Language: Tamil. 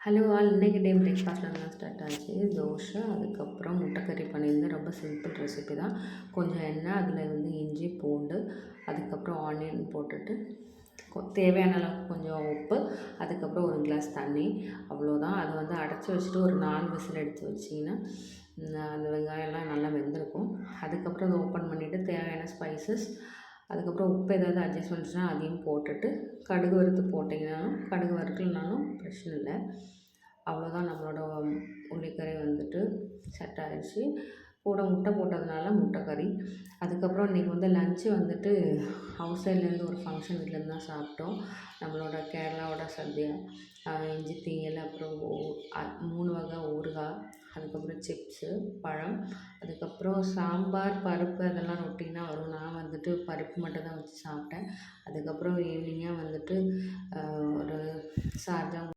ஹலோ ஆல், இன்றைக்கி டே பிரேக்ஃபாஸ்ட்லாம் ஸ்டார்ட் ஆச்சு. தோசை, அதுக்கப்புறம் முட்டைக்கறி பண்ணியிருந்தேன். ரொம்ப சிம்பிள் ரெசிபி தான். கொஞ்சம் எண்ணெய், அதில் இஞ்சி பூண்டு, அதுக்கப்புறம் ஆனியன் போட்டுட்டு தேவையான அளவுக்கு கொஞ்சம் உப்பு, அதுக்கப்புறம் ஒரு கிளாஸ் தண்ணி, அவ்வளோதான். அதை அடைச்சி வச்சுட்டு ஒரு 4 விசில் எடுத்து வச்சிங்கன்னா அந்த வெங்காயம்லாம் நல்லா வெந்திருக்கும். அதுக்கப்புறம் அதை ஓப்பன் பண்ணிவிட்டு தேவையான ஸ்பைசஸ், அதுக்கப்புறம் உப்பு ஏதாவது அட்ஜஸ்ட்மெண்ட்ஸ்னா அதையும் போட்டுட்டு கடுகு வறுத்து போட்டிங்கனாலும், கடுகு வறுக்கலனாலும் பிரச்சனை இல்லை. அவ்வளோதான். நம்மளோட உள்ளிக்கறி செட் ஆகிடுச்சு. கூட முட்டை போட்டதுனால முட்டைக்கறி. அதுக்கப்புறம் இன்றைக்கி லன்ச்சு அவுட் சைட்லேருந்து ஒரு ஃபங்க்ஷன் வீட்லேருந்து தான் சாப்பிட்டோம். நம்மளோட கேரளாவோட சத்யா. இஞ்சி தீயல், அப்புறம் 3 வகை ஊறுகாய், அதுக்கப்புறம் சிப்ஸு, பழம், அதுக்கப்புறம் சாம்பார், பருப்பு அதெல்லாம் ரொட்டீனாக வரும். நான் பருப்பு மட்டும் தான் வச்சு சாப்பிட்டேன். அதுக்கப்புறம் ஈவினிங்காக ஒரு சார்ஜா